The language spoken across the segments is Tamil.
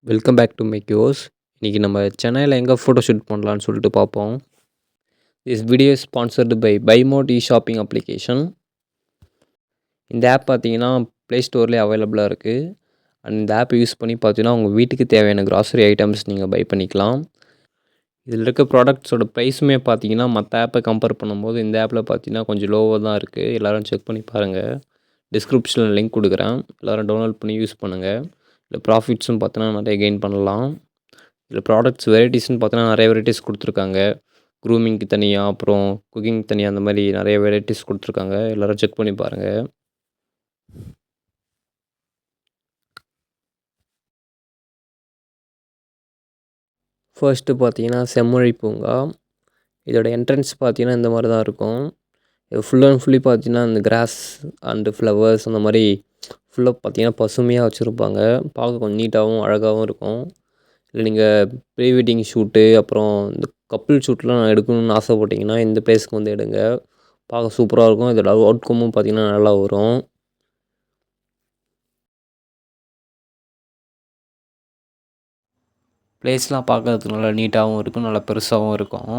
வெல்கம் பேக் டு மை கியோஸ். இன்றைக்கி நம்ம சென்னையில் எங்கே ஃபோட்டோ ஷூட் பண்ணலான்னு சொல்லிட்டு பார்ப்போம். This video is sponsored by பைமோட் ஷாப்பிங் அப்ளிகேஷன். இந்த ஆப் பார்த்தீங்கன்னா ப்ளே ஸ்டோர்லேயே அவைலபிளாக இருக்குது. அண்ட் இந்த ஆப் யூஸ் பண்ணி பார்த்தீங்கன்னா உங்கள் வீட்டுக்கு தேவையான கிராசரி ஐட்டம்ஸ் நீங்கள் பை பண்ணிக்கலாம். இதில் இருக்க ப்ராடக்ட்ஸோட ப்ரைஸுமே பார்த்தீங்கன்னா மற்ற ஆப்பை கம்பேர் பண்ணும்போது இந்த ஆப்பில் பார்த்தீங்கன்னா கொஞ்சம் லோவாக தான் இருக்குது. எல்லோரும் செக் பண்ணி பாருங்கள். டிஸ்கிரிப்ஷனில் லிங்க் கொடுக்குறேன், எல்லோரும் டவுன்லோட் பண்ணி யூஸ் பண்ணுங்கள். இல்லை ப்ராஃபிட்ஸும் பார்த்தோன்னா நிறைய கெயின் பண்ணலாம். இதில் ப்ராடக்ட்ஸ் வெரைட்டிஸ்னு பார்த்தோன்னா நிறைய வெரைட்டிஸ் கொடுத்துருக்காங்க. க்ரூமிங்க்கு தனியாக, அப்புறம் குக்கிங் தனியாக, அந்த மாதிரி நிறைய வெரைட்டிஸ் கொடுத்துருக்காங்க. எல்லோரும் செக் பண்ணி பாருங்கள். ஃபர்ஸ்ட்டு பார்த்தீங்கன்னா செம்மொழி பூங்கா. இதோட என்ட்ரன்ஸ் பார்த்தீங்கன்னா இந்த மாதிரி தான் இருக்கும். இது ஃபுல் அண்ட் ஃபுல்லி பார்த்தீங்கன்னா இந்த கிராஸ் அண்டு ஃப்ளவர்ஸ் அந்த மாதிரி ஃபுல்லாக பார்த்தீங்கன்னா பசுமையாக வச்சுருப்பாங்க. பார்க்க கொஞ்சம் நீட்டாகவும் அழகாகவும் இருக்கும். இல்லை நீங்கள் ப்ரீ வெட்டிங் ஷூட்டு, அப்புறம் இந்த கப்புள் ஷூட்லாம் எடுக்கணும்னு ஆசைப்பட்டிங்கன்னா இந்த பிளேஸ்க்கு வந்து எடுங்க. பார்க்க சூப்பராக இருக்கும். இதோட அவுட்கமும் பார்த்திங்கன்னா நல்லா வரும். பிளேஸ்லாம் பார்க்கறதுக்கு நல்லா நீட்டாகவும் இருக்கும், நல்லா பெருசாகவும் இருக்கும்.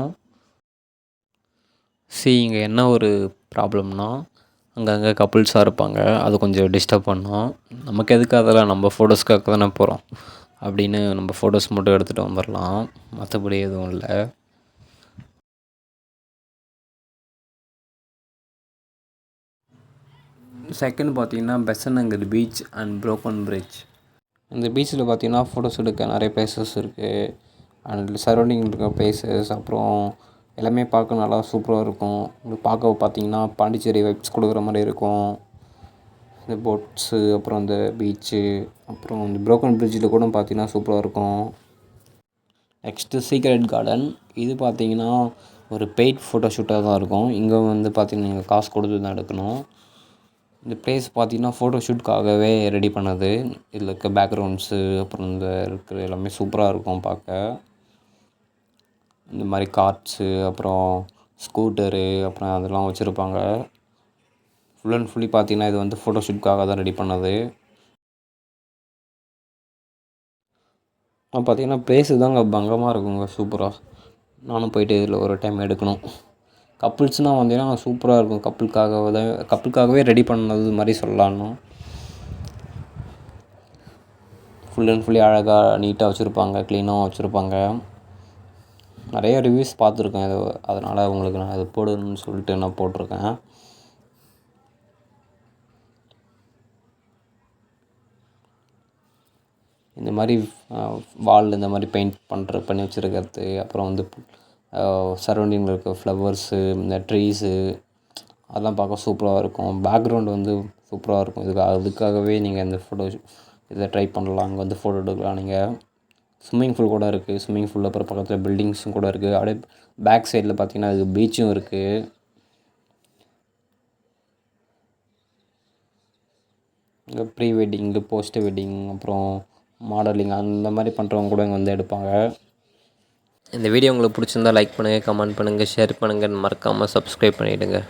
இங்கே என்ன ஒரு ப்ராப்ளம்னா அங்கங்கே கப்புள்ஸாக இருப்பாங்க. அது கொஞ்சம் டிஸ்டர்ப் பண்ணும். நமக்கு எதுக்கு அதெல்லாம், நம்ம ஃபோட்டோஸ்க்காக தானே போகிறோம் அப்படின்னு நம்ம ஃபோட்டோஸ் மட்டும் எடுத்துகிட்டு வந்துடலாம். மற்றபடி எதுவும் இல்லை. செகண்ட் பார்த்தீங்கன்னா Besant beach and broken bridge. இந்த பீச்சில் பார்த்தீங்கன்னா ஃபோட்டோஸ் எடுக்க நிறைய பிளேசஸ் இருக்குது. அண்ட் சரௌண்டிங் இருக்க பிளேசஸ், அப்புறம் எல்லாமே பார்க்க நல்லா சூப்பராக இருக்கும். பார்க்க பார்த்தீங்கன்னா பாண்டிச்சேரி வைப்ஸ் கொடுக்குற மாதிரி இருக்கும். இந்த போட்ஸு, அப்புறம் இந்த பீச்சு, அப்புறம் இந்த புரோக்கன் பிரிட்ஜில் கூட பார்த்தீங்கன்னா சூப்பராக இருக்கும். Next secret garden. இது பார்த்தீங்கன்னா ஒரு பெய்ட் ஃபோட்டோ ஷூட்டாக தான் இருக்கும். இங்கே வந்து பார்த்தீங்கன்னா நீங்கள் காசு கொடுத்து தான் எடுக்கணும். இந்த பிளேஸ் பார்த்தீங்கன்னா ஃபோட்டோ ஷூட்காகவே ரெடி பண்ணது. இதில் இருக்க பேக்ரவுண்ட்ஸு, அப்புறம் இந்த இருக்கிற எல்லாமே சூப்பராக இருக்கும் பார்க்க. இந்த மாதிரி கார்ட்ஸு, அப்புறம் ஸ்கூட்டரு, அப்புறம் அதெல்லாம் வச்சுருப்பாங்க. ஃபுல் அண்ட் ஃபுல்லி பார்த்தீங்கன்னா இது வந்து ஃபோட்டோ ஷூட்காக தான் ரெடி பண்ணது. பார்த்தீங்கன்னா பிளேஸு தாங்க பங்கமாக இருக்குங்க, சூப்பராக. நானும் போயிட்டு இதில் ஒரு டைம் எடுக்கணும். கப்புள்ஸ்னால் வந்தீங்கன்னா சூப்பராக இருக்கும். கப்புளுக்காகவே ரெடி பண்ணது மாதிரி சொல்லலான்னு. ஃபுல் அண்ட் ஃபுல்லி அழகாக நீட்டாக வச்சுருப்பாங்க, க்ளீனாகவும் வச்சுருப்பாங்க. நிறைய ரிவ்யூஸ் பார்த்துருக்கேன் இது, அதனால் உங்களுக்கு நான் இது போடணும்னு சொல்லிட்டு நான் போட்டிருக்கேன். இந்த மாதிரி வால் இந்த மாதிரி பெயிண்ட் பண்ணி வச்சுருக்கிறது, அப்புறம் வந்து சரௌண்டிங்கில் இருக்க ஃப்ளவர்ஸு, இந்த ட்ரீஸு, அதெல்லாம் பார்க்க சூப்பராக இருக்கும். பேக்ரவுண்டு வந்து சூப்பராக இருக்கும். அதுக்காகவே நீங்கள் இந்த ஃபோட்டோ இதை ட்ரை பண்ணலாம். அங்கே வந்து ஃபோட்டோ எடுக்கலாம் நீங்கள். ஸ்விம்மிங் பூல் கூட இருக்குது. ஸ்விம்மிங் பூல் அப்புறம் பக்கத்தில் பில்டிங்ஸும் கூட இருக்குது. அப்படியே பேக் சைடில் பார்த்தீங்கன்னா இது பீச்சும் இருக்குது. இங்கே ப்ரீ வெட்டிங்கு, போஸ்ட் வெட்டிங், அப்புறம் மாடலிங் அந்த மாதிரி பண்ணுறவங்க கூட இங்கே வந்து எடுப்பாங்க. இந்த வீடியோ உங்களுக்கு பிடிச்சிருந்தால் லைக் பண்ணுங்கள், கமெண்ட் பண்ணுங்கள், ஷேர் பண்ணுங்கள், மறக்காமல் சப்ஸ்கிரைப் பண்ணிவிடுங்க.